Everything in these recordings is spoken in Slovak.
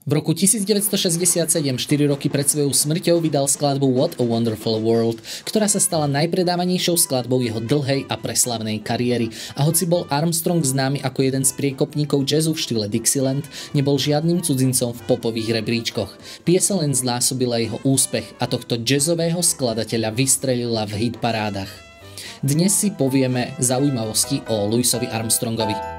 V roku 1967, 4 roky pred svojou smrťou, vydal skladbu What a Wonderful World, ktorá sa stala najpredávanejšou skladbou jeho dlhej a preslavnej kariéry. A hoci bol Armstrong známy ako jeden z priekopníkov jazzu v štýle Dixieland, nebol žiadnym cudzincom v popových rebríčkoch. Pieseň len znásobila jeho úspech a tohto jazzového skladateľa vystrelila v hitparádach. Dnes si povieme zaujímavosti o Louisovi Armstrongovi.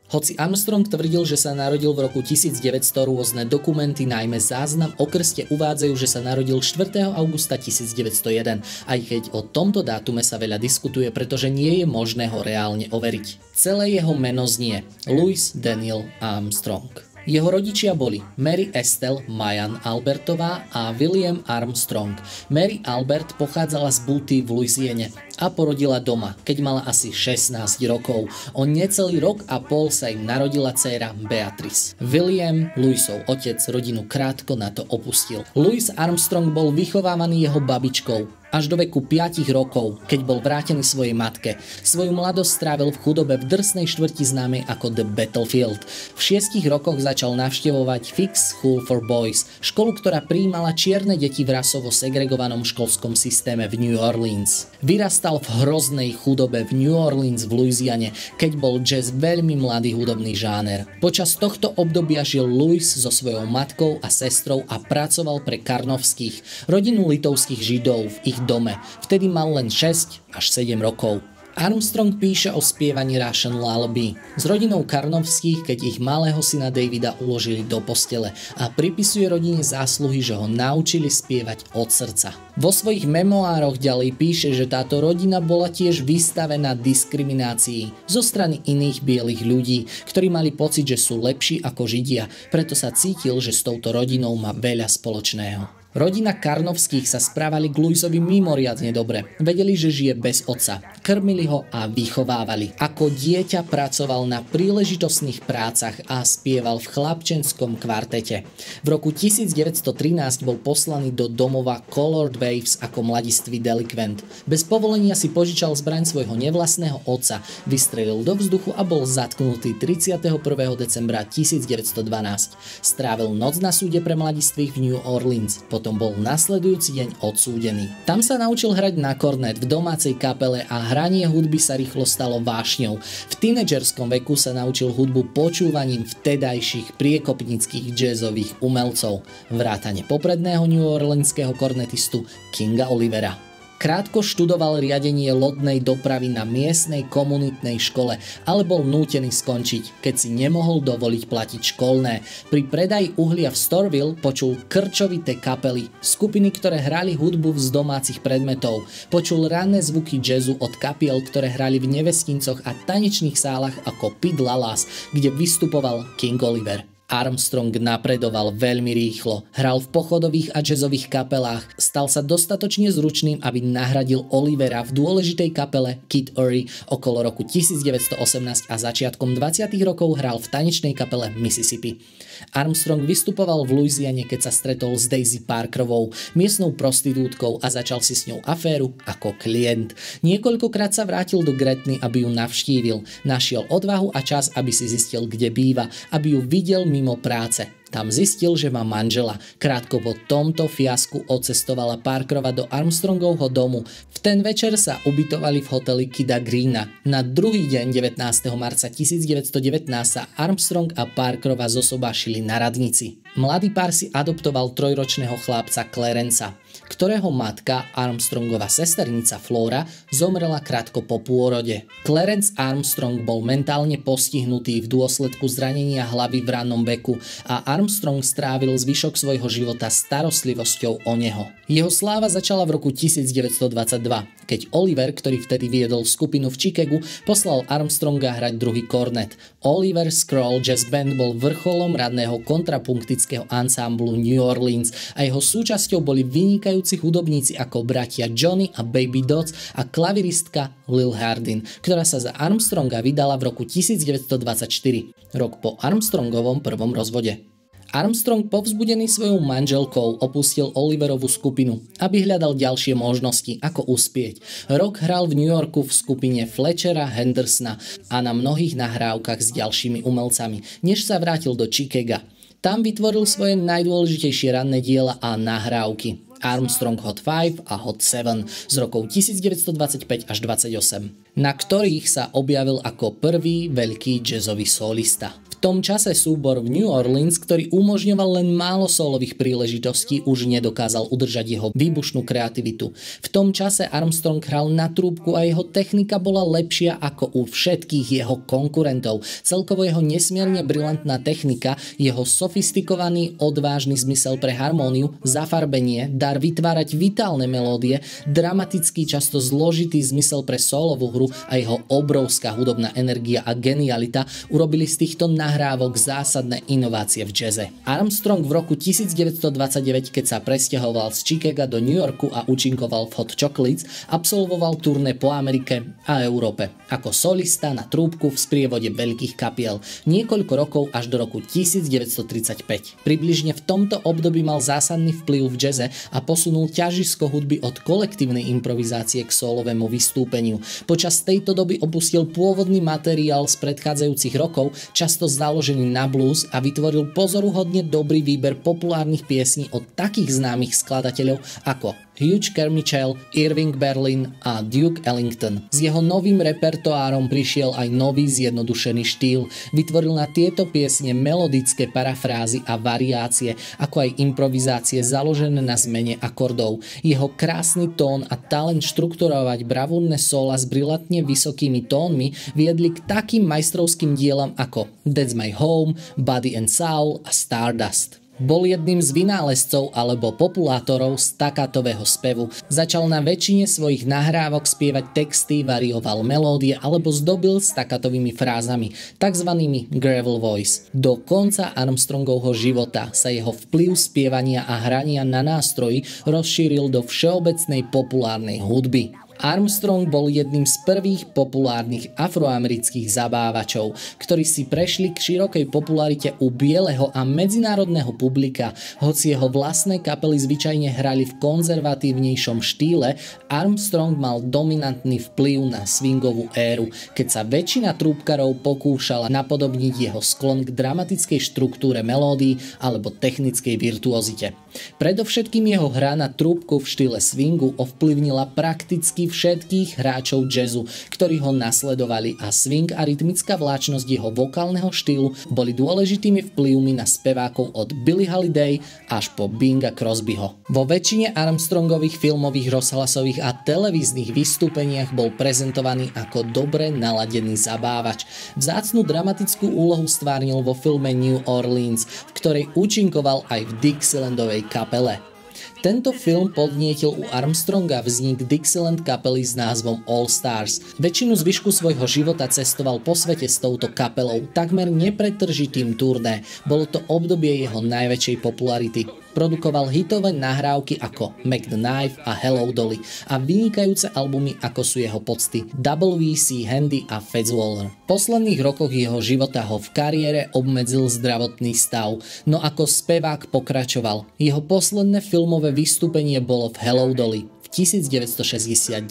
Hoci Armstrong tvrdil, že sa narodil v roku 1900, rôzne dokumenty, najmä záznam o krste, uvádzajú, že sa narodil 4. augusta 1901, aj keď o tomto dátume sa veľa diskutuje, pretože nie je možné ho reálne overiť. Celé jeho meno znie Louis Daniel Armstrong. Jeho rodičia boli Mary Estelle Mayan Albertová a William Armstrong. Mary Albert pochádzala z Booty v Louisiane a porodila doma, keď mala asi 16 rokov. O necelý rok a pol sa im narodila dcéra Beatrice. William, Louisov otec, rodinu krátko na to opustil. Louis Armstrong bol vychovávaný jeho babičkou až do veku 5 rokov, keď bol vrátený svojej matke. Svoju mladosť strávil v chudobe v drsnej štvrti známej ako The Battlefield. V 6 rokoch začal navštevovať Fix School for Boys, školu, ktorá prijímala čierne deti v rasovo segregovanom školskom systéme v New Orleans. Vyrastal v hroznej chudobe v New Orleans v Louisiane, keď bol jazz veľmi mladý hudobný žáner. Počas tohto obdobia žil Louis so svojou matkou a sestrou a pracoval pre Karnovských, rodinu litovských Židov v ich dome. Vtedy mal len 6 až 7 rokov. Armstrong píše o spievaní Russian Lullaby s rodinou Karnovských, keď ich malého syna Davida uložili do postele, a pripisuje rodine zásluhy, že ho naučili spievať od srdca. Vo svojich memoároch ďalej píše, že táto rodina bola tiež vystavená diskriminácii zo strany iných bielých ľudí, ktorí mali pocit, že sú lepší ako Židia, preto sa cítil, že s touto rodinou má veľa spoločného. Rodina Karnovských sa správali k Louisovi mimoriadne dobre. Vedeli, že žije bez otca. Krmili ho a vychovávali. Ako dieťa pracoval na príležitostných prácach a spieval v chlapčenskom kvartete. V roku 1913 bol poslaný do domova Colored Waves ako mladistvý delikvent. Bez povolenia si požičal zbraň svojho nevlastného otca, vystrelil do vzduchu a bol zatknutý 31. decembra 1912. Strávil noc na súde pre mladistvých v New Orleans. Potom bol nasledujúci deň odsúdený. Tam sa naučil hrať na kornet v domácej kapele a hranie hudby sa rýchlo stalo vášňou. V tínedžerskom veku sa naučil hudbu počúvaním vtedajších priekopníckych jazzových umelcov, vrátane popredného New Orleanského kornetistu Kinga Olivera. Krátko študoval riadenie lodnej dopravy na miestnej komunitnej škole, ale bol nútený skončiť, keď si nemohol dovoliť platiť školné. Pri predaji uhlia v Storeville počul krčovité kapely, skupiny, ktoré hrali hudbu z domácich predmetov. Počul ranné zvuky jazzu od kapiel, ktoré hrali v nevestincoch a tanečných sálach ako Pit Lalas, kde vystupoval King Oliver. Armstrong napredoval veľmi rýchlo, hral v pochodových a jazzových kapelách, stal sa dostatočne zručným, aby nahradil Olivera v dôležitej kapele Kid Ory okolo roku 1918 a začiatkom 20. rokov hral v tanečnej kapele Mississippi. Armstrong vystupoval v Louisiane, keď sa stretol s Daisy Parkerovou, miestnou prostitútkou, a začal si s ňou aféru ako klient. Niekoľkokrát sa vrátil do Gretny, aby ju navštívil. Našiel odvahu a čas, aby si zistil, kde býva, aby ju videl mimo práce. Tam zistil, že má manžela. Krátko po tomto fiasku odcestovala Parkerova do Armstrongovho domu. V ten večer sa ubytovali v hoteli Kida Greena. Na druhý deň 19. marca 1919 sa Armstrong a Parkerova zosobášili na radnici. Mladý pár si adoptoval 3-ročného chlapca Clarenca, ktorého matka, Armstrongova sesternica Flora, zomrela krátko po pôrode. Clarence Armstrong bol mentálne postihnutý v dôsledku zranenia hlavy v rannom veku a Armstrong strávil zvyšok svojho života starostlivosťou o neho. Jeho sláva začala v roku 1922, keď Oliver, ktorý vtedy viedol skupinu v Chicagu, poslal Armstronga hrať druhý kornet. Oliver Scroll Jazz Band bol vrcholom radného kontrapunktického ansámblu New Orleans a jeho súčasťou boli vynikajúci hudobníci ako bratia Johnny a Baby Dodds a klaviristka Lil Hardin, ktorá sa za Armstronga vydala v roku 1924, rok po Armstrongovom prvom rozvode. Armstrong, povzbudený svojou manželkou, opustil Oliverovú skupinu, aby hľadal ďalšie možnosti, ako uspieť. Rok hral v New Yorku v skupine Fletchera Hendersona a na mnohých nahrávkach s ďalšími umelcami, než sa vrátil do Chicaga. Tam vytvoril svoje najdôležitejšie ranné diela a nahrávky Armstrong Hot 5 a Hot 7 z rokov 1925 až 28, na ktorých sa objavil ako prvý veľký jazzový solista. V tom čase súbor v New Orleans, ktorý umožňoval len málo solových príležitostí, už nedokázal udržať jeho výbušnú kreativitu. V tom čase Armstrong hral na trúbku a jeho technika bola lepšia ako u všetkých jeho konkurentov. Celkovo jeho nesmierne brilantná technika, jeho sofistikovaný, odvážny zmysel pre harmóniu, zafarbenie, dar vytvárať vitálne melódie, dramatický, často zložitý zmysel pre solovú hru a jeho obrovská hudobná energia a genialita urobili z týchto nahrávok zásadné inovácie v jazze. Armstrong v roku 1929, keď sa presťahoval z Chicaga do New Yorku a účinkoval v Hot Chocolates, absolvoval turné po Amerike a Európe ako solista na trúbku v sprievode veľkých kapiel niekoľko rokov až do roku 1935. Približne v tomto období mal zásadný vplyv v jazze a posunul ťažisko hudby od kolektívnej improvizácie k solovému vystúpeniu. Počas tejto doby opustil pôvodný materiál z predchádzajúcich rokov, často založený na blues, a vytvoril pozoruhodne dobrý výber populárnych piesní od takých známych skladateľov ako Hugh Carmichael, Irving Berlin a Duke Ellington. S jeho novým repertoárom prišiel aj nový zjednodušený štýl. Vytvoril na tieto piesne melodické parafrázy a variácie, ako aj improvizácie založené na zmene akordov. Jeho krásny tón a talent štrukturovať bravúrne sóla s brilantne vysokými tónmi viedli k takým majstrovským dielam ako That's My Home, Buddy and Soul a Stardust. Bol jedným z vynálezcov alebo populátorov staccatového spevu. Začal na väčšine svojich nahrávok spievať texty, varioval melódie alebo zdobil staccatovými frázami, takzvanými gravel voice. Do konca Armstrongovho života sa jeho vplyv spievania a hrania na nástroji rozšíril do všeobecnej populárnej hudby. Armstrong bol jedným z prvých populárnych afroamerických zabávačov, ktorí si prešli k širokej popularite u bieleho a medzinárodného publika. Hoci jeho vlastné kapely zvyčajne hrali v konzervatívnejšom štýle, Armstrong mal dominantný vplyv na swingovú éru, keď sa väčšina trúbkarov pokúšala napodobniť jeho sklon k dramatickej štruktúre melódií alebo technickej virtuozite. Predovšetkým jeho hra na trúbku v štýle swingu ovplyvnila prakticky všetkých hráčov jazzu, ktorí ho nasledovali, a swing a rytmická vláčnosť jeho vokálneho štýlu boli dôležitými vplyvmi na spevákov od Billie Holiday až po Binga Crosbyho. Vo väčšine Armstrongových filmových, rozhlasových a televíznych vystúpeniach bol prezentovaný ako dobre naladený zabávač. Vzácnu dramatickú úlohu stvárnil vo filme New Orleans, v ktorej účinkoval aj v Dixielandovej kapele. Tento film podnietil u Armstronga vznik Dixieland kapely s názvom All Stars. Väčšinu zvyšku svojho života cestoval po svete s touto kapelou, takmer nepretržitým turné. Bolo to obdobie jeho najväčšej popularity. Produkoval hitové nahrávky ako Mac the Knife a Hello Dolly a vynikajúce albumy ako sú jeho pocty W.C. Handy a Fats Waller. V posledných rokoch jeho života ho v kariére obmedzil zdravotný stav, no ako spevák pokračoval. Jeho posledné filmové vystúpenie bolo v Hello Dolly v 1969.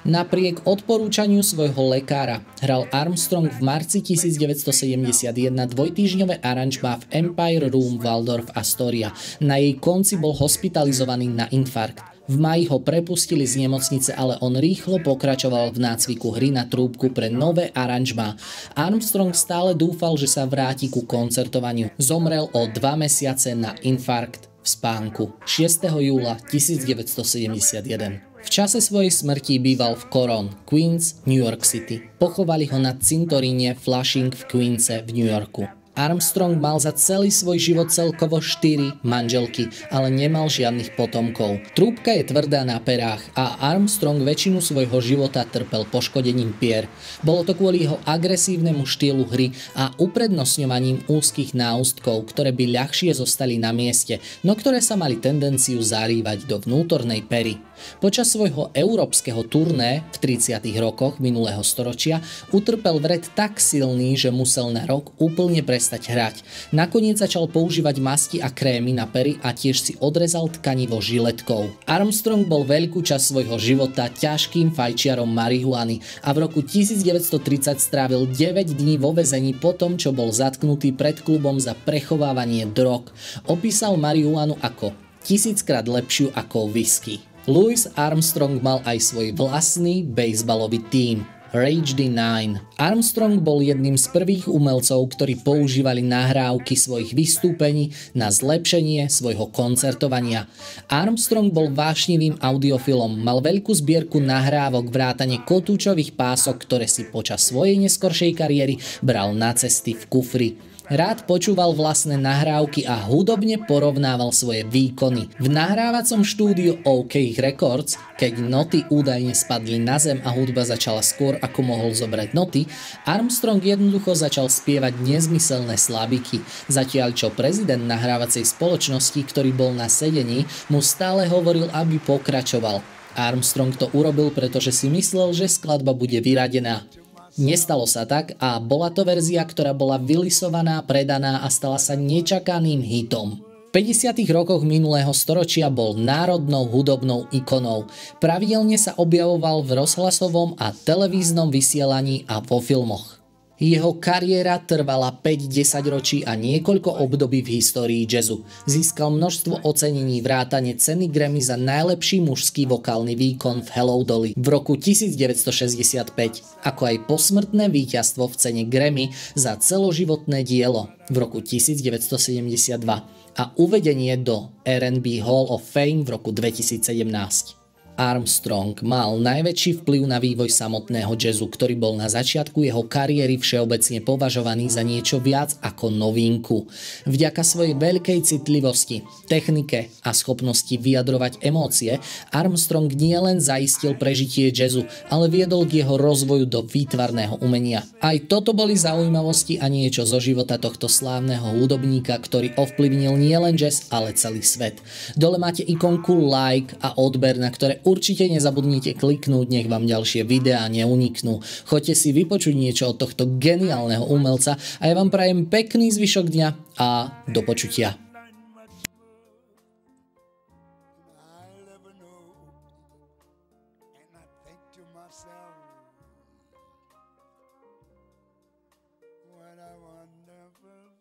Napriek odporúčaniu svojho lekára hral Armstrong v marci 1971 dvojtýždňové aranžmá v Empire Room Waldorf Astoria. Na jej konci bol hospitalizovaný na infarkt. V máji ho prepustili z nemocnice, ale on rýchlo pokračoval v nácviku hry na trúbku pre nové aranžmá. Armstrong stále dúfal, že sa vráti ku koncertovaniu. Zomrel o 2 mesiace na infarkt v spánku 6. júla 1971. V čase svojej smrti býval v Coron, Queens, New York City. Pochovali ho na cintoríne Flushing v Queense v New Yorku. Armstrong mal za celý svoj život celkovo 4 manželky, ale nemal žiadnych potomkov. Trúbka je tvrdá na perách a Armstrong väčšinu svojho života trpel poškodením pier. Bolo to kvôli jeho agresívnemu štýlu hry a uprednostňovaním úzkých náustkov, ktoré by ľahšie zostali na mieste, no ktoré sa mali tendenciu zarývať do vnútornej pery. Počas svojho európskeho turné v 30. rokoch minulého storočia utrpel vred tak silný, že musel na rok úplne prestať prestať hrať. Nakoniec začal používať masti a krémy na pery a tiež si odrezal tkanivo žiletkou. Armstrong bol veľkú časť svojho života ťažkým fajčiarom marihuany a v roku 1930 strávil 9 dní vo väzení po tom, čo bol zatknutý pred klubom za prechovávanie drog. Opísal marihuanu ako 1000-krát lepšiu ako whisky. Louis Armstrong mal aj svoj vlastný bejzbalový tím Rage D9. Armstrong bol jedným z prvých umelcov, ktorí používali nahrávky svojich vystúpení na zlepšenie svojho koncertovania. Armstrong bol vášnivým audiofilom, mal veľkú zbierku nahrávok vrátane kotúčových pások, ktoré si počas svojej neskoršej kariéry bral na cesty v kufri. Rád počúval vlastné nahrávky a hudobne porovnával svoje výkony. V nahrávacom štúdiu OK Records, keď noty údajne spadli na zem a hudba začala skôr ako mohol zobrať noty, Armstrong jednoducho začal spievať nezmyselné slabiky, zatiaľ čo prezident nahrávacej spoločnosti, ktorý bol na sedení, mu stále hovoril, aby pokračoval. Armstrong to urobil, pretože si myslel, že skladba bude vyradená. Nestalo sa tak a bola to verzia, ktorá bola vylisovaná, predaná a stala sa nečakaným hitom. V 50. rokoch minulého storočia bol národnou hudobnou ikonou. Pravidelne sa objavoval v rozhlasovom a televíznom vysielaní a vo filmoch. Jeho kariéra trvala 5-10 ročí a niekoľko období v histórii jazzu. Získal množstvo ocenení vrátane ceny Grammy za najlepší mužský vokálny výkon v Hello Dolly v roku 1965, ako aj posmrtné víťazstvo v cene Grammy za celoživotné dielo v roku 1972 a uvedenie do R&B Hall of Fame v roku 2017. Armstrong mal najväčší vplyv na vývoj samotného jazzu, ktorý bol na začiatku jeho kariéry všeobecne považovaný za niečo viac ako novinku. Vďaka svojej veľkej citlivosti, technike a schopnosti vyjadrovať emócie, Armstrong nielen zaistil prežitie jazzu, ale viedol k jeho rozvoju do výtvarného umenia. Aj toto boli zaujímavosti a niečo zo života tohto slávneho hudobníka, ktorý ovplyvnil nielen jazz, ale celý svet. Dole máte ikonku like a odber, na ktoré určite nezabudnite kliknúť, nech vám ďalšie videá neuniknú. Choďte si vypočuť niečo od tohto geniálneho umelca a ja vám prajem pekný zvyšok dňa a do počutia. What a wonderful